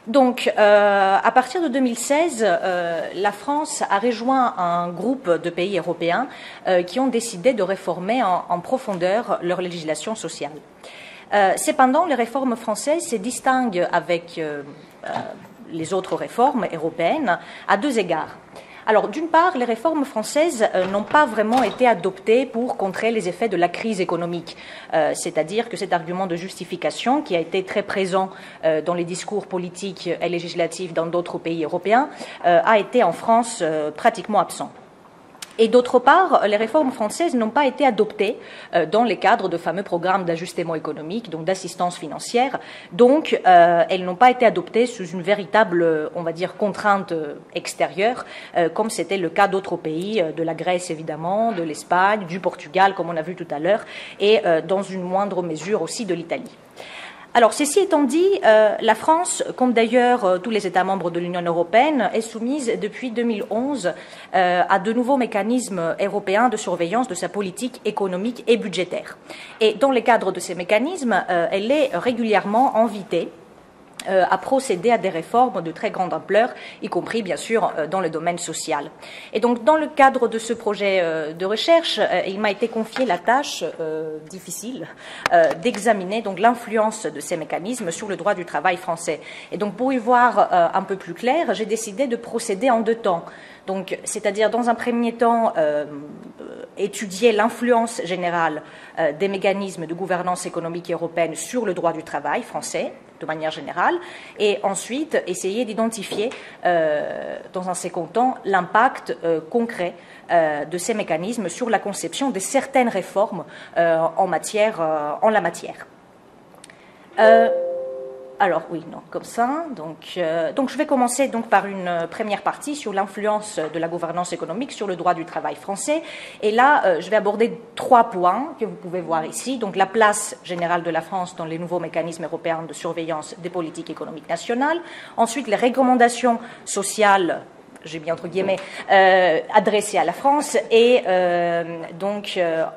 Donc, à partir de 2016, la France a rejoint un groupe de pays européens qui ont décidé de réformer en profondeur leur législation sociale. Cependant, les réformes françaises se distinguent avec les autres réformes européennes à deux égards. Alors, d'une part, les réformes françaises n'ont pas vraiment été adoptées pour contrer les effets de la crise économique. C'est-à-dire que cet argument de justification, qui a été très présent dans les discours politiques et législatifs dans d'autres pays européens, a été en France pratiquement absent. Et d'autre part, les réformes françaises n'ont pas été adoptées dans les cadres de fameux programmes d'ajustement économique, donc d'assistance financière. Donc, elles n'ont pas été adoptées sous une véritable, on va dire, contrainte extérieure, comme c'était le cas d'autres pays, de la Grèce évidemment, de l'Espagne, du Portugal, comme on a vu tout à l'heure, et dans une moindre mesure aussi de l'Italie. Alors, ceci étant dit, la France, comme d'ailleurs tous les États membres de l'Union européenne, est soumise depuis 2011 à de nouveaux mécanismes européens de surveillance de sa politique économique et budgétaire. Et dans le cadre de ces mécanismes, elle est régulièrement invitée à procéder à des réformes de très grande ampleur, y compris bien sûr dans le domaine social. Et donc dans le cadre de ce projet de recherche, il m'a été confié la tâche difficile d'examiner donc l'influence de ces mécanismes sur le droit du travail français. Et donc pour y voir un peu plus clair, j'ai décidé de procéder en deux temps. Donc, c'est-à-dire, dans un premier temps, étudier l'influence générale des mécanismes de gouvernance économique européenne sur le droit du travail français, de manière générale, et ensuite essayer d'identifier, dans un second temps, l'impact concret de ces mécanismes sur la conception de certaines réformes en la matière. Alors oui, non, comme ça. Donc je vais commencer donc par une première partie sur l'influence de la gouvernance économique sur le droit du travail français. Et là, je vais aborder trois points que vous pouvez voir ici. Donc la place générale de la France dans les nouveaux mécanismes européens de surveillance des politiques économiques nationales. Ensuite, les recommandations sociales, j'ai mis entre guillemets, adressées à la France. Et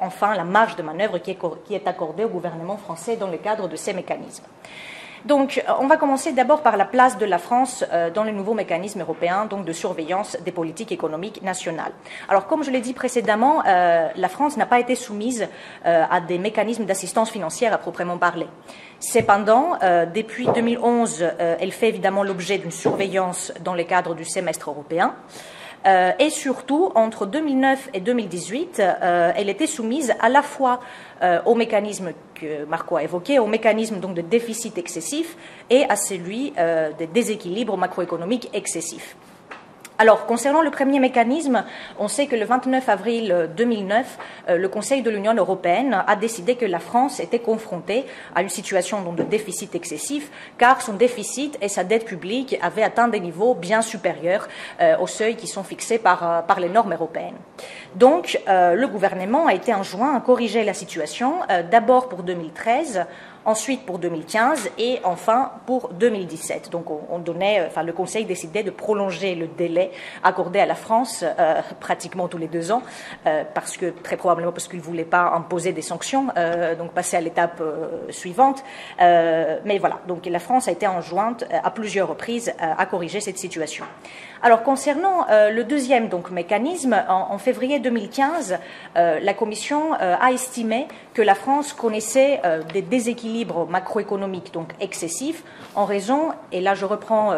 enfin, la marge de manœuvre qui est accordée au gouvernement français dans le cadre de ces mécanismes. Donc, on va commencer d'abord par la place de la France dans les nouveaux mécanismes européens donc de surveillance des politiques économiques nationales. Alors, comme je l'ai dit précédemment, la France n'a pas été soumise à des mécanismes d'assistance financière à proprement parler. Cependant, depuis 2011, elle fait évidemment l'objet d'une surveillance dans le cadre du semestre européen. Et surtout, entre 2009 et 2018, elle était soumise à la fois au mécanisme que Marco a évoqué, au mécanisme donc de déficit excessif et à celui des déséquilibres macroéconomiques excessifs. Alors, concernant le premier mécanisme, on sait que le 29 avril 2009, le Conseil de l'Union européenne a décidé que la France était confrontée à une situation donc, de déficit excessif, car son déficit et sa dette publique avaient atteint des niveaux bien supérieurs aux seuils qui sont fixés par les normes européennes. Donc, le gouvernement a été enjoint à corriger la situation, d'abord pour 2013, ensuite pour 2015 et enfin pour 2017. Donc le Conseil décidait de prolonger le délai accordé à la France pratiquement tous les 2 ans, très probablement parce qu'il ne voulait pas imposer des sanctions, donc passer à l'étape suivante. Mais voilà, donc la France a été enjointe à plusieurs reprises à corriger cette situation. Alors concernant le deuxième donc, mécanisme, en février 2015, la Commission a estimé que la France connaissait des déséquilibres macroéconomiques donc excessifs en raison, et là je reprends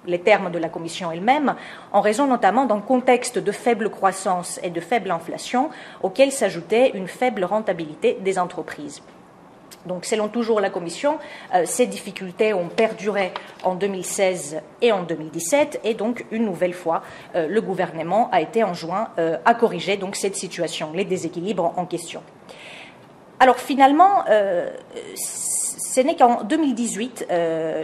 les termes de la Commission elle-même, en raison notamment d'un contexte de faible croissance et de faible inflation auquel s'ajoutait une faible rentabilité des entreprises. Donc, selon toujours la Commission, ces difficultés ont perduré en 2016 et en 2017, et donc, une nouvelle fois, le gouvernement a été enjoint à corriger donc, cette situation, les déséquilibres en question. Alors, finalement, ce n'est qu'en 2018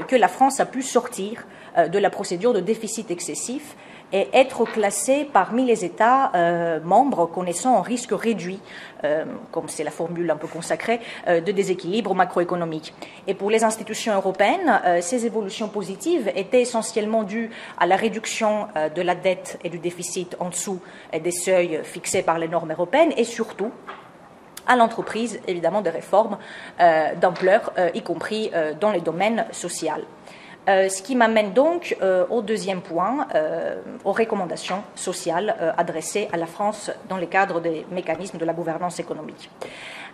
que la France a pu sortir de la procédure de déficit excessif et être classée parmi les États membres connaissant un risque réduit, comme c'est la formule un peu consacrée, de déséquilibre macroéconomique. Et pour les institutions européennes, ces évolutions positives étaient essentiellement dues à la réduction de la dette et du déficit en dessous des seuils fixés par les normes européennes et surtout à l'entreprise, évidemment, des réformes d'ampleur, y compris dans les domaines social. Ce qui m'amène donc au deuxième point, aux recommandations sociales adressées à la France dans le cadre des mécanismes de la gouvernance économique.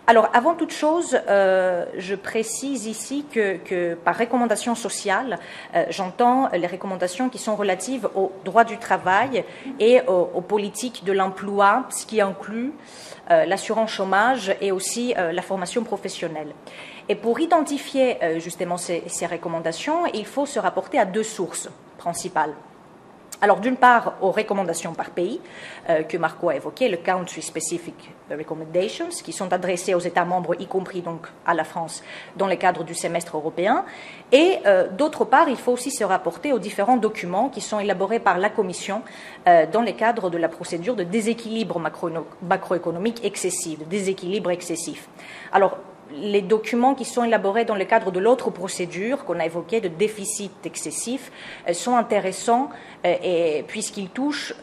Alors, avant toute chose, je précise ici que par recommandation sociale, j'entends les recommandations qui sont relatives au droit du travail et aux politiques de l'emploi, ce qui inclut l'assurance chômage et aussi la formation professionnelle. Et pour identifier justement ces recommandations, il faut se rapporter à deux sources principales. Alors, d'une part, aux recommandations par pays que Marco a évoquées, le Country Specific Recommendations, qui sont adressées aux États membres, y compris donc à la France, dans le cadre du semestre européen. Et d'autre part, il faut aussi se rapporter aux différents documents qui sont élaborés par la Commission dans le cadre de la procédure de déséquilibre macroéconomique excessif, de déséquilibre excessif. Alors, les documents qui sont élaborés dans le cadre de l'autre procédure qu'on a évoquée de déficit excessif sont intéressants puisqu'ils touchent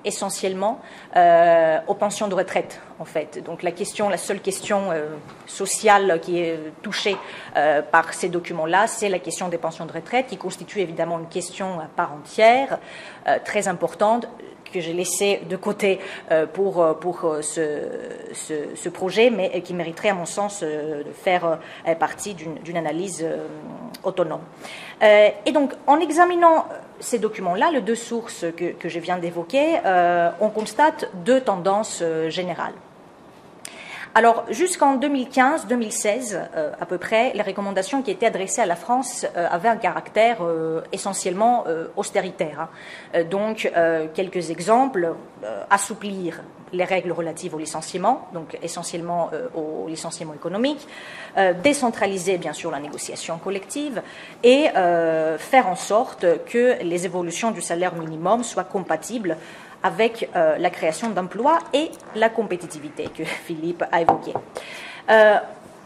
essentiellement aux pensions de retraite, en fait. Donc la seule question sociale qui est touchée par ces documents-là, c'est la question des pensions de retraite, qui constitue évidemment une question à part entière, très importante, que j'ai laissé de côté pour ce projet, mais qui mériterait, à mon sens, de faire partie d'une analyse autonome. Et donc, en examinant ces documents-là, les deux sources que je viens d'évoquer, on constate deux tendances générales. Alors, jusqu'en 2015-2016, à peu près, les recommandations qui étaient adressées à la France avaient un caractère essentiellement austéritaire. Donc, quelques exemples, assouplir les règles relatives au licenciement, donc essentiellement au licenciement économique, décentraliser bien sûr la négociation collective et faire en sorte que les évolutions du salaire minimum soient compatibles avec la création d'emplois et la compétitivité que Philippe a évoquée.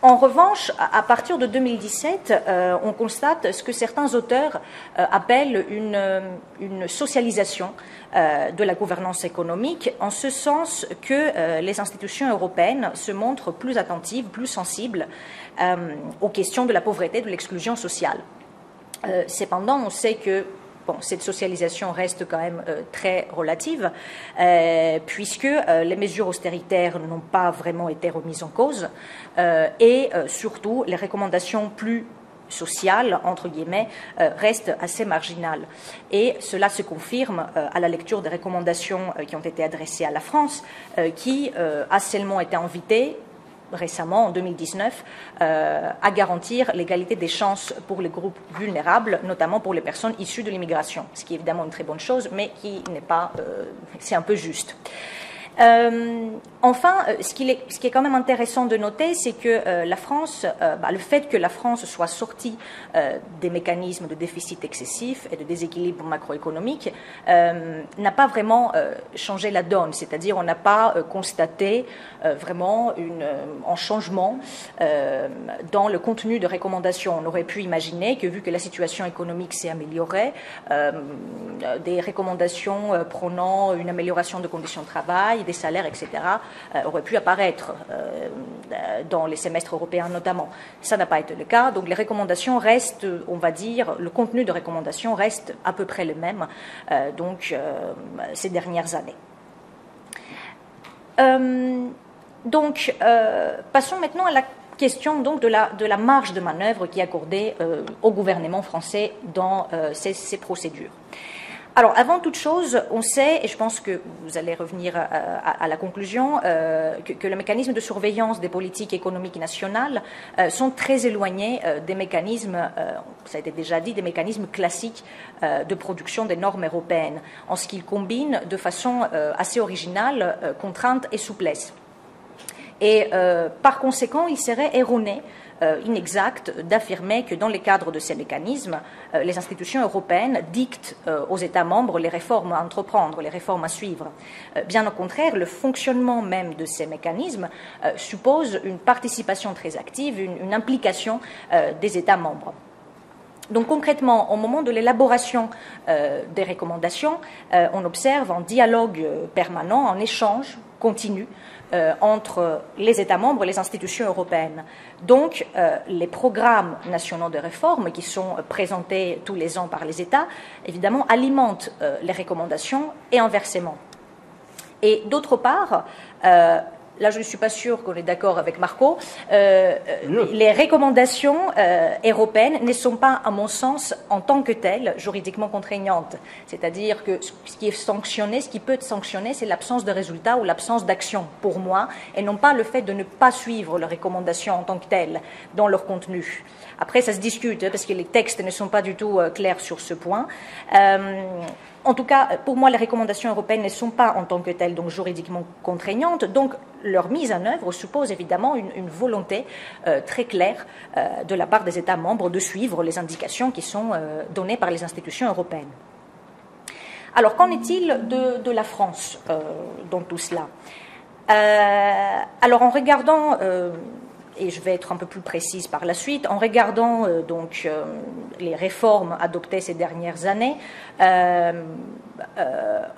En revanche, à partir de 2017, on constate ce que certains auteurs appellent une socialisation de la gouvernance économique, en ce sens que les institutions européennes se montrent plus attentives, plus sensibles aux questions de la pauvreté, de l'exclusion sociale. Cependant, on sait que cette socialisation reste quand même très relative, puisque les mesures austéritaires n'ont pas vraiment été remises en cause, et surtout les recommandations plus sociales, entre guillemets, restent assez marginales. Et cela se confirme à la lecture des recommandations qui ont été adressées à la France, qui a seulement été invitée récemment, en 2019, à garantir l'égalité des chances pour les groupes vulnérables, notamment pour les personnes issues de l'immigration, ce qui est évidemment une très bonne chose, mais qui n'est pas... c'est un peu juste. Enfin, ce qui est quand même intéressant de noter, c'est que la France, le fait que la France soit sortie des mécanismes de déficit excessif et de déséquilibre macroéconomique n'a pas vraiment changé la donne, c'est-à-dire on n'a pas constaté vraiment un changement dans le contenu de recommandations. On aurait pu imaginer que, vu que la situation économique s'est améliorée, des recommandations prônant une amélioration de conditions de travail, des salaires, etc., auraient pu apparaître dans les semestres européens notamment. Ça n'a pas été le cas, donc les recommandations restent, on va dire, le contenu de recommandations reste à peu près le même ces dernières années. Passons maintenant à la question donc de la marge de manœuvre qui est accordée au gouvernement français dans ces procédures. Alors, avant toute chose, on sait, et je pense que vous allez revenir à la conclusion, que le mécanisme de surveillance des politiques économiques nationales sont très éloignés des mécanismes, ça a été déjà dit, des mécanismes classiques de production des normes européennes, en ce qu'ils combinent de façon assez originale contrainte et souplesse. Et par conséquent, il serait erroné, inexact, d'affirmer que dans le cadre de ces mécanismes, les institutions européennes dictent aux États membres les réformes à entreprendre, les réformes à suivre. Bien au contraire, le fonctionnement même de ces mécanismes suppose une participation très active, une implication des États membres. Donc concrètement, au moment de l'élaboration des recommandations, on observe un dialogue permanent, un échange continu entre les États membres et les institutions européennes. Donc, les programmes nationaux de réforme qui sont présentés tous les ans par les États, évidemment, alimentent les recommandations et inversement. Et d'autre part, là je ne suis pas sûre qu'on est d'accord avec Marco, les recommandations européennes ne sont pas, à mon sens, en tant que telles, juridiquement contraignantes. C'est-à-dire que ce qui est sanctionné, ce qui peut être sanctionné, c'est l'absence de résultat ou l'absence d'action, pour moi, et non pas le fait de ne pas suivre les recommandations en tant que telles dans leur contenu. Après, ça se discute, parce que les textes ne sont pas du tout clairs sur ce point. En tout cas, pour moi, les recommandations européennes ne sont pas en tant que telles, donc juridiquement contraignantes. Donc, leur mise en œuvre suppose évidemment une volonté très claire de la part des États membres de suivre les indications qui sont données par les institutions européennes. Alors, qu'en est-il de la France dans tout cela? Alors, en regardant... et je vais être un peu plus précise par la suite, en regardant les réformes adoptées ces dernières années,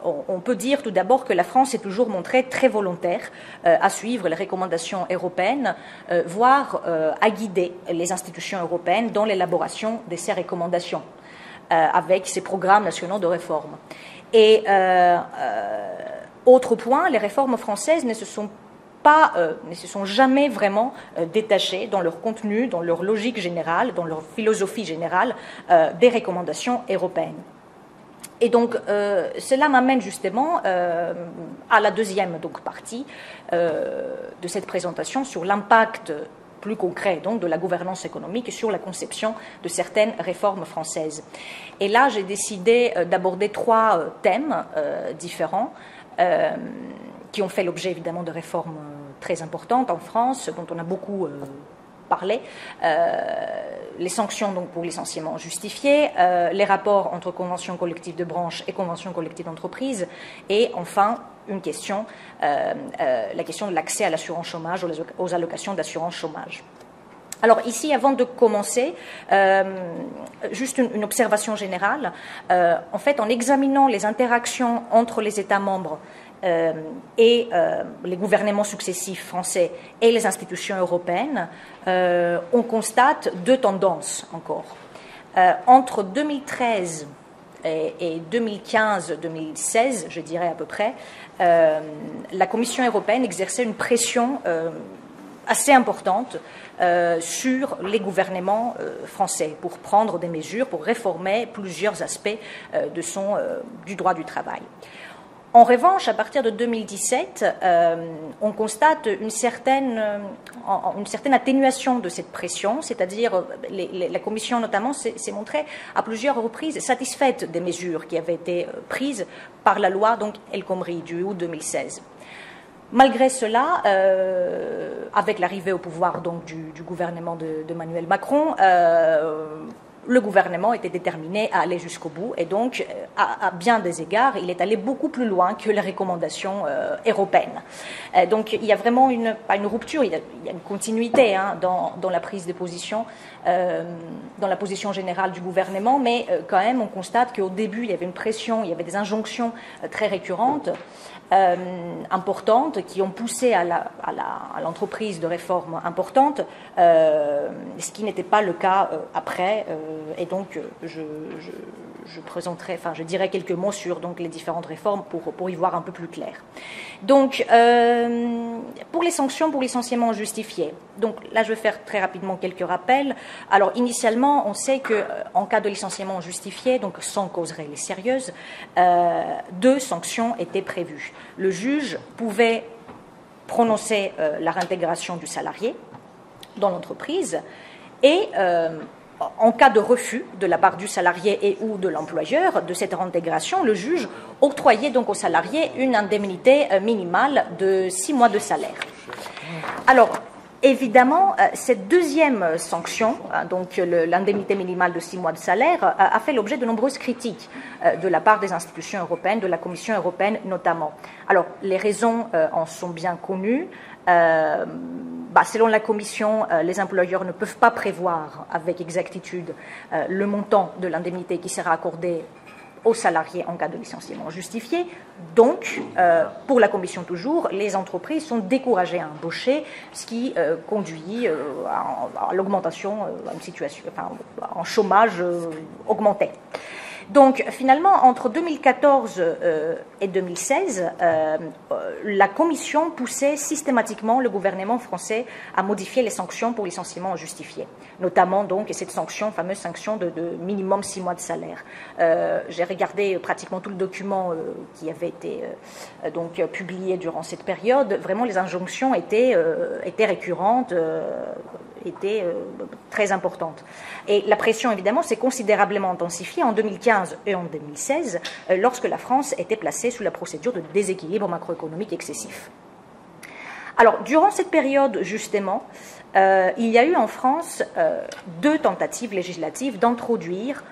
on peut dire tout d'abord que la France s'est toujours montrée très volontaire à suivre les recommandations européennes, voire à guider les institutions européennes dans l'élaboration de ces recommandations, avec ces programmes nationaux de réforme. Et autre point, les réformes françaises ne se sont jamais vraiment détachées dans leur contenu, dans leur logique générale, dans leur philosophie générale des recommandations européennes. Et donc, cela m'amène justement à la deuxième partie de cette présentation sur l'impact plus concret donc, de la gouvernance économique sur la conception de certaines réformes françaises. Et là, j'ai décidé d'aborder trois thèmes différents qui ont fait l'objet évidemment de réformes très importantes en France, dont on a beaucoup parlé, les sanctions donc, pour licenciement justifié, les rapports entre conventions collectives de branche et conventions collectives d'entreprise, et enfin une question, la question de l'accès à l'assurance chômage, aux allocations d'assurance chômage. Alors ici, avant de commencer, juste une observation générale. En fait, en examinant les interactions entre les États membres et les gouvernements successifs français et les institutions européennes, on constate deux tendances encore. Entre 2013 et 2015-2016, je dirais à peu près, la Commission européenne exerçait une pression assez importante sur les gouvernements français pour prendre des mesures, pour réformer plusieurs aspects du droit du travail. En revanche, à partir de 2017, on constate une certaine atténuation de cette pression, c'est-à-dire la Commission notamment s'est montrée à plusieurs reprises satisfaite des mesures qui avaient été prises par la loi donc El Khomri du août 2016. Malgré cela, avec l'arrivée au pouvoir donc, du gouvernement d'Emmanuel Macron, le gouvernement était déterminé à aller jusqu'au bout et donc, à bien des égards, il est allé beaucoup plus loin que les recommandations européennes. Donc, il y a vraiment pas une rupture, il y a une continuité dans la prise de position, dans la position générale du gouvernement, mais quand même, on constate qu'au début, il y avait une pression, il y avait des injonctions très récurrentes, importantes qui ont poussé à l'entreprise de réformes importantes, ce qui n'était pas le cas après. Et donc, je présenterai, enfin, je dirai quelques mots sur donc, les différentes réformes pour y voir un peu plus clair. Donc, pour les sanctions pour licenciement justifié, donc là, je vais faire très rapidement quelques rappels. Alors, initialement, on sait qu'en cas de licenciement justifié, donc sans cause réelle et sérieuse, 2 sanctions étaient prévues. Le juge pouvait prononcer la réintégration du salarié dans l'entreprise et en cas de refus de la part du salarié et ou de l'employeur de cette réintégration, le juge octroyait donc au salarié une indemnité minimale de 6 mois de salaire. Alors, évidemment, cette deuxième sanction, donc l'indemnité minimale de 6 mois de salaire, a fait l'objet de nombreuses critiques de la part des institutions européennes, de la Commission européenne notamment. Alors, les raisons en sont bien connues. Selon la Commission, les employeurs ne peuvent pas prévoir avec exactitude le montant de l'indemnité qui sera accordée aux salariés en cas de licenciement justifié. Donc, pour la Commission toujours, les entreprises sont découragées à embaucher, ce qui conduit à l'augmentation, à une situation, enfin, en chômage augmenté. Donc, finalement, entre 2014 et 2016, la Commission poussait systématiquement le gouvernement français à modifier les sanctions pour licenciement injustifié, notamment donc cette sanction, fameuse sanction de minimum 6 mois de salaire. J'ai regardé pratiquement tout le document qui avait été donc publié durant cette période. Vraiment, les injonctions étaient récurrentes, étaient très importantes. Et la pression, évidemment, s'est considérablement intensifiée en 2015 et en 2016, lorsque la France était placée sous la procédure de déséquilibre macroéconomique excessif. Alors, durant cette période, justement, il y a eu en France 2 tentatives législatives d'introduire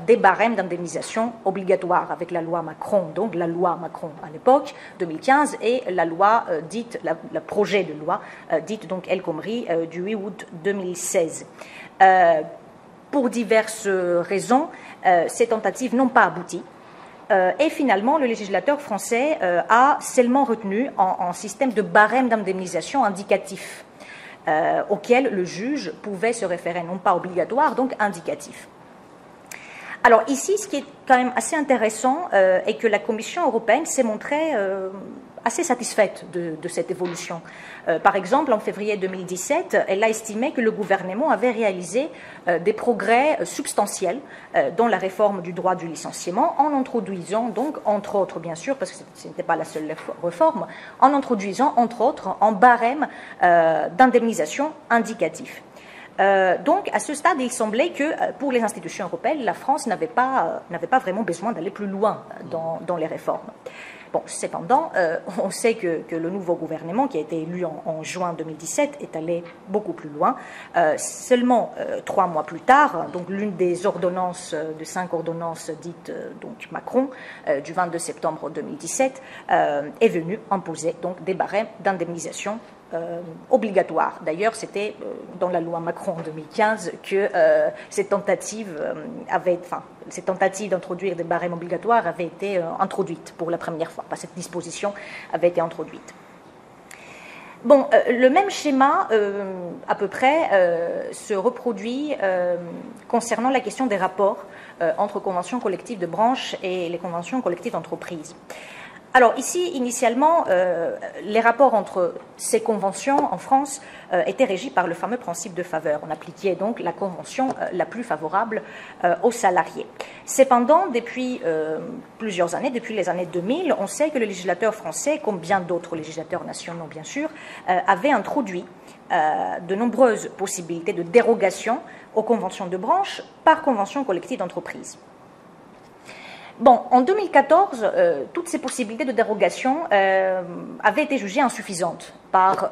des barèmes d'indemnisation obligatoires avec la loi Macron, donc la loi Macron à l'époque, 2015, et la loi dite, le projet de loi dite donc El Khomri du 8 août 2016. Pour diverses raisons, ces tentatives n'ont pas abouti. Et finalement, le législateur français a seulement retenu un système de barème d'indemnisation indicatif, auquel le juge pouvait se référer, non pas obligatoire, donc indicatif. Alors ici, ce qui est quand même assez intéressant est que la Commission européenne s'est montrée assez satisfaite de cette évolution. Par exemple, en février 2017, elle a estimé que le gouvernement avait réalisé des progrès substantiels dans la réforme du droit du licenciement, en introduisant donc, entre autres bien sûr, parce que ce n'était pas la seule réforme, en introduisant entre autres un barème d'indemnisation indicatif. Donc, à ce stade, il semblait que pour les institutions européennes, la France n'avait pas vraiment besoin d'aller plus loin dans les réformes. Bon, cependant, on sait que le nouveau gouvernement, qui a été élu en juin 2017, est allé beaucoup plus loin. Seulement 3 mois plus tard, donc l'une des ordonnances, de 5 ordonnances dites donc Macron, du 22 septembre 2017, est venue imposer donc des barèmes d'indemnisation obligatoire. D'ailleurs, c'était dans la loi Macron en 2015 que cette tentative d'introduire des barèmes obligatoires avait été introduite pour la première fois. Cette disposition avait été introduite. Bon, le même schéma, à peu près, se reproduit concernant la question des rapports entre conventions collectives de branche et les conventions collectives d'entreprise. Alors ici, initialement, les rapports entre ces conventions en France étaient régis par le fameux principe de faveur. On appliquait donc la convention la plus favorable aux salariés. Cependant, depuis plusieurs années, depuis les années 2000, on sait que le législateur français, comme bien d'autres législateurs nationaux bien sûr, avait introduit de nombreuses possibilités de dérogation aux conventions de branche par convention collective d'entreprise. Bon, en 2014, toutes ces possibilités de dérogation avaient été jugées insuffisantes par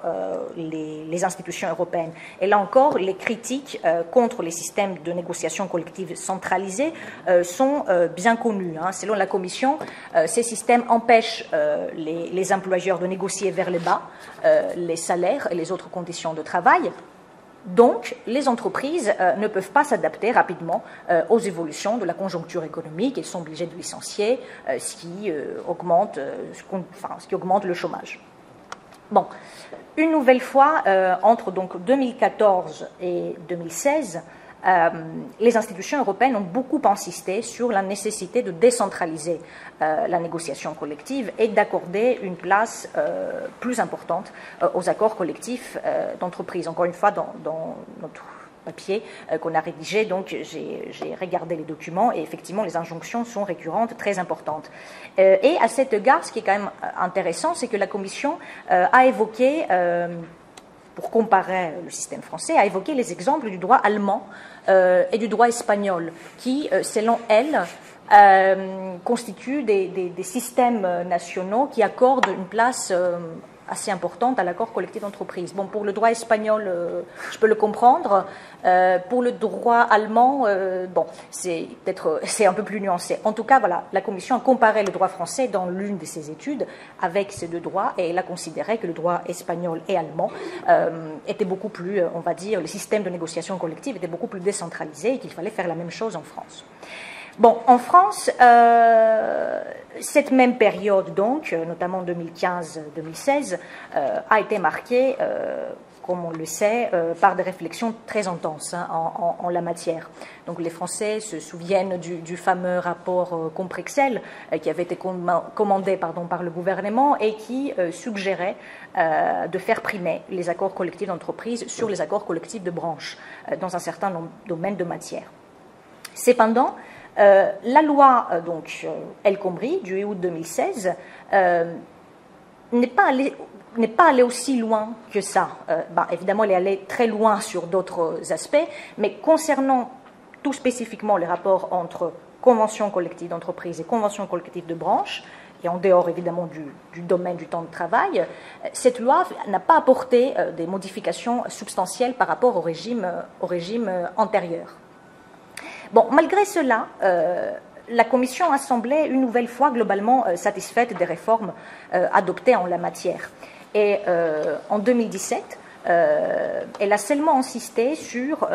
les institutions européennes. Et là encore, les critiques contre les systèmes de négociation collective centralisés sont bien connus. Selon la Commission, ces systèmes empêchent les employeurs de négocier vers le bas les salaires et les autres conditions de travail. Donc, les entreprises ne peuvent pas s'adapter rapidement aux évolutions de la conjoncture économique. Elles sont obligées de licencier, ce qui augmente le chômage. Bon, une nouvelle fois, entre donc 2014 et 2016, les institutions européennes ont beaucoup insisté sur la nécessité de décentraliser la négociation collective et d'accorder une place plus importante aux accords collectifs d'entreprise. Encore une fois, dans notre papier qu'on a rédigé, donc j'ai regardé les documents et effectivement les injonctions sont récurrentes, très importantes. Et à cet égard, ce qui est quand même intéressant, c'est que la Commission a évoqué pour comparer le système français, a évoqué les exemples du droit allemand et du droit espagnol, qui, selon elle, constituent des systèmes nationaux qui accordent une place assez importante à l'accord collectif d'entreprise. Bon, pour le droit espagnol, je peux le comprendre. Pour le droit allemand, bon, c'est un peu plus nuancé. En tout cas, voilà, la Commission a comparé le droit français dans l'une de ses études avec ces 2 droits et elle a considéré que le droit espagnol et allemand étaient beaucoup plus, on va dire, le système de négociation collective était beaucoup plus décentralisé et qu'il fallait faire la même chose en France. Bon, en France, cette même période, donc, notamment 2015-2016, a été marquée, comme on le sait, par des réflexions très intenses en la matière. Donc les Français se souviennent du fameux rapport Comprexel qui avait été commandé par le gouvernement et qui suggérait de faire primer les accords collectifs d'entreprise sur les accords collectifs de branche dans un certain domaine de matière. Cependant, la loi El Khomri du 8 août 2016 n'est pas allée aussi loin que ça. Évidemment, elle est allée très loin sur d'autres aspects, mais concernant tout spécifiquement les rapports entre convention collective d'entreprise et convention collective de branche, et en dehors évidemment du domaine du temps de travail, cette loi n'a pas apporté des modifications substantielles par rapport au régime antérieur. Bon, malgré cela, la Commission a semblé une nouvelle fois globalement satisfaite des réformes adoptées en la matière. Et en 2017, elle a seulement insisté sur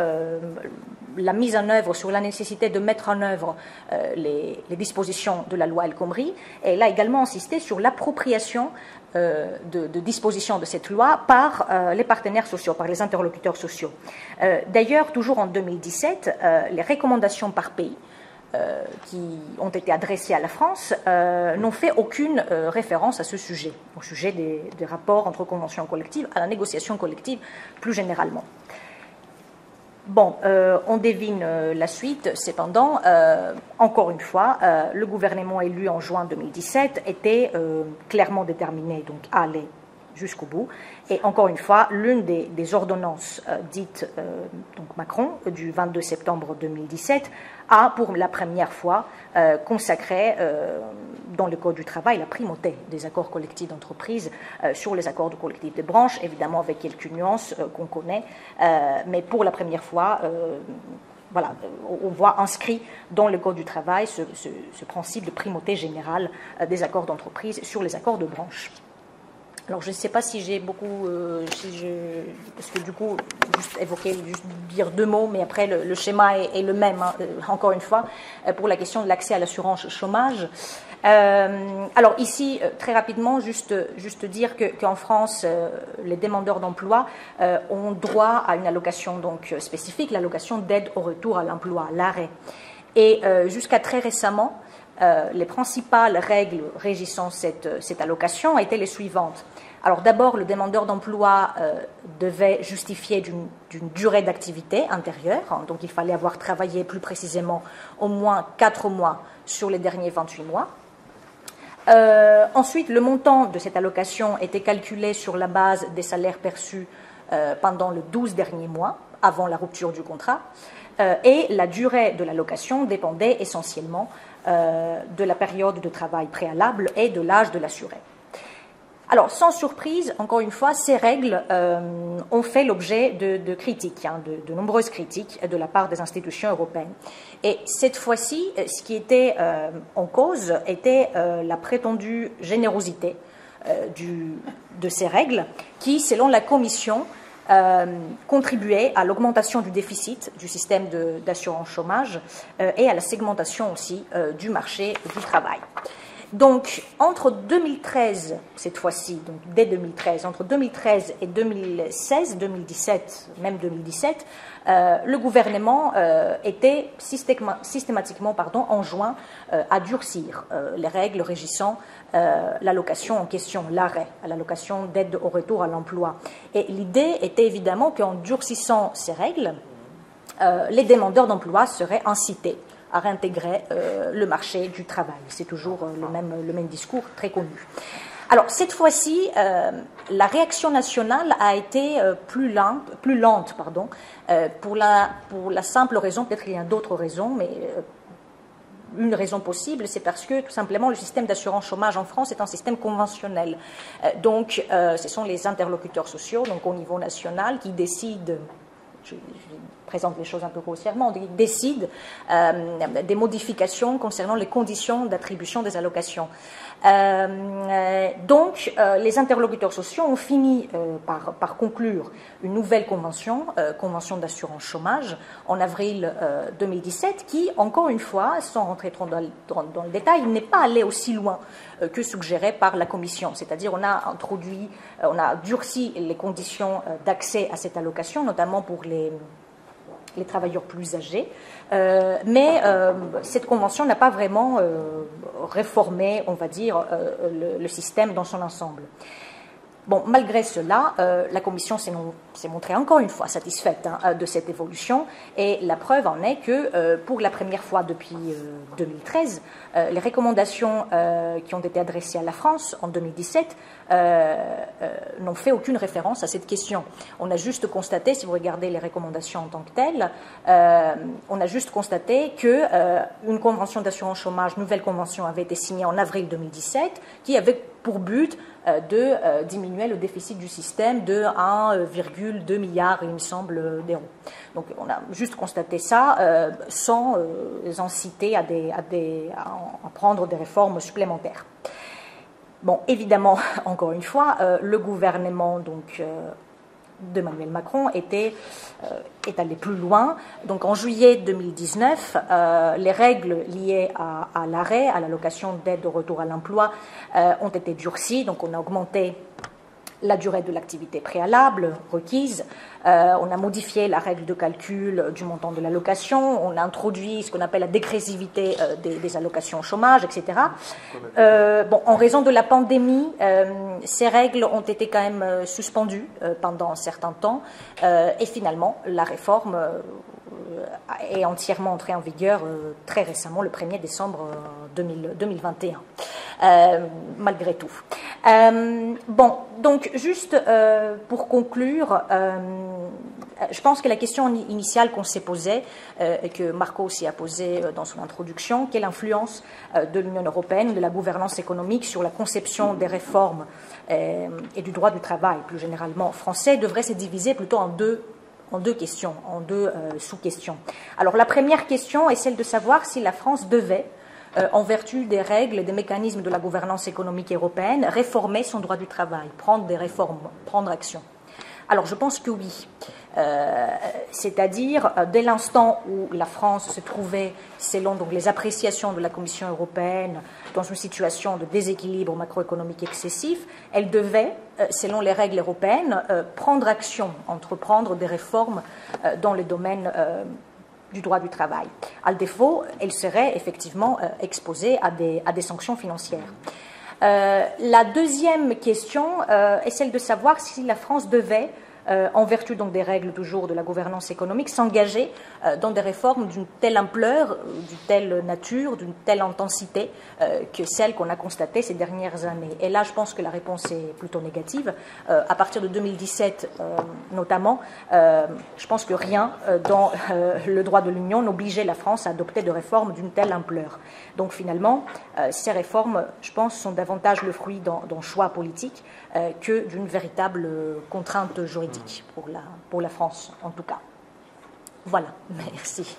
la mise en œuvre, sur la nécessité de mettre en œuvre les dispositions de la loi El Khomri. Et elle a également insisté sur l'appropriation de dispositions de cette loi par les partenaires sociaux, par les interlocuteurs sociaux. D'ailleurs, toujours en 2017, les recommandations par pays qui ont été adressées à la France n'ont fait aucune référence à ce sujet, au sujet des rapports entre conventions collectives, à la négociation collective plus généralement. Bon, on devine la suite, cependant, encore une fois, le gouvernement élu en juin 2017 était clairement déterminé donc, à aller jusqu'au bout. Et encore une fois, l'une des ordonnances dites donc Macron du 22 septembre 2017 a pour la première fois consacré dans le Code du travail la primauté des accords collectifs d'entreprise sur les accords de collectifs de branche, évidemment avec quelques nuances qu'on connaît, mais pour la première fois, voilà, on voit inscrit dans le Code du travail ce principe de primauté générale des accords d'entreprise sur les accords de branche. Alors, je ne sais pas si j'ai beaucoup, parce que du coup, juste évoquer, juste dire deux mots, mais après, le schéma est le même, hein, encore une fois, pour la question de l'accès à l'assurance chômage. Alors, ici, très rapidement, juste dire qu'en France, les demandeurs d'emploi ont droit à une allocation donc, spécifique, l'allocation d'aide au retour à l'emploi, l'arrêt. Et jusqu'à très récemment, les principales règles régissant cette allocation étaient les suivantes. Alors d'abord, le demandeur d'emploi devait justifier d'une durée d'activité intérieure, hein, donc il fallait avoir travaillé plus précisément au moins 4 mois sur les derniers 28 mois. Ensuite, le montant de cette allocation était calculé sur la base des salaires perçus pendant les 12 derniers mois, avant la rupture du contrat, et la durée de l'allocation dépendait essentiellement de la période de travail préalable et de l'âge de l'assuré. Alors, sans surprise, encore une fois, ces règles ont fait l'objet de critiques, hein, de nombreuses critiques de la part des institutions européennes. Et cette fois-ci, ce qui était en cause était la prétendue générosité de ces règles qui, selon la Commission, contribuait à l'augmentation du déficit du système d'assurance chômage et à la segmentation aussi du marché du travail. Donc, entre 2013, cette fois-ci, donc dès 2013, entre 2013 et 2016, 2017, même 2017, le gouvernement était systématiquement enjoint à durcir les règles régissant l'allocation en question, l'arrêt, l'allocation d'aide au retour à l'emploi. Et l'idée était évidemment qu'en durcissant ces règles, les demandeurs d'emploi seraient incités à réintégrer le marché du travail. C'est toujours le même discours très connu. Alors, cette fois-ci, la réaction nationale a été plus lente, pour la simple raison, peut-être qu'il y a d'autres raisons, mais une raison possible, c'est parce que tout simplement le système d'assurance chômage en France est un système conventionnel. Donc, ce sont les interlocuteurs sociaux, donc au niveau national, qui décident je présente les choses un peu grossièrement, décide des modifications concernant les conditions d'attribution des allocations. Donc, les interlocuteurs sociaux ont fini par conclure une nouvelle convention, convention d'assurance chômage, en avril 2017, qui, encore une fois, sans rentrer trop dans le détail, n'est pas allée aussi loin que suggéré par la Commission. C'est-à-dire, on a durci les conditions d'accès à cette allocation, notamment pour les travailleurs plus âgés, mais cette convention n'a pas vraiment réformé, on va dire, le système dans son ensemble. Bon, malgré cela, la Commission s'est montrée encore une fois satisfaite de cette évolution, et la preuve en est que pour la première fois depuis 2013, les recommandations qui ont été adressées à la France en 2017 n'ont fait aucune référence à cette question. On a juste constaté, si vous regardez les recommandations en tant que telles, on a juste constaté qu'une convention d'assurance chômage, nouvelle convention, avait été signée en avril 2017, qui avait pour but de diminuer le déficit du système de 1,2 milliard, il me semble, d'euros. Donc on a juste constaté ça sans inciter à prendre des réformes supplémentaires. Bon, évidemment, encore une fois, le gouvernement d'Emmanuel Macron est allé plus loin. Donc en juillet 2019, les règles liées à l'arrêt, à l'allocation d'aide au retour à l'emploi, ont été durcies. Donc on a augmenté la durée de l'activité préalable requise, on a modifié la règle de calcul du montant de l'allocation, on a introduit ce qu'on appelle la dégressivité des allocations au chômage, etc. Bon, en raison de la pandémie, ces règles ont été quand même suspendues pendant un certain temps, et finalement, la réforme est entièrement entrée en vigueur très récemment, le 1er décembre 2021. Malgré tout. Bon, donc juste pour conclure, je pense que la question initiale qu'on s'est posée, et que Marco aussi a posée dans son introduction, quelle influence de l'Union européenne, de la gouvernance économique sur la conception des réformes et du droit du travail, plus généralement français, devrait se diviser plutôt en deux questions, en deux sous-questions. Alors la première question est celle de savoir si la France devait, en vertu des règles et des mécanismes de la gouvernance économique européenne, réformer son droit du travail, prendre des réformes, prendre action. Alors je pense que oui. C'est-à-dire, dès l'instant où la France se trouvait, selon donc les appréciations de la Commission européenne, dans une situation de déséquilibre macroéconomique excessif, elle devait, selon les règles européennes, prendre action, entreprendre des réformes dans le domaine du droit du travail. À défaut, elle serait effectivement exposée à des sanctions financières. La deuxième question est celle de savoir si la France devait, en vertu donc des règles toujours de la gouvernance économique, s'engager dans des réformes d'une telle ampleur, d'une telle nature, d'une telle intensité que celles qu'on a constatées ces dernières années. Et là, je pense que la réponse est plutôt négative. À partir de 2017 notamment, je pense que rien dans le droit de l'Union n'obligeait la France à adopter de réformes d'une telle ampleur. Donc finalement, ces réformes, je pense, sont davantage le fruit d'un choix politique que d'une véritable contrainte juridique pour la France, en tout cas. Voilà, merci.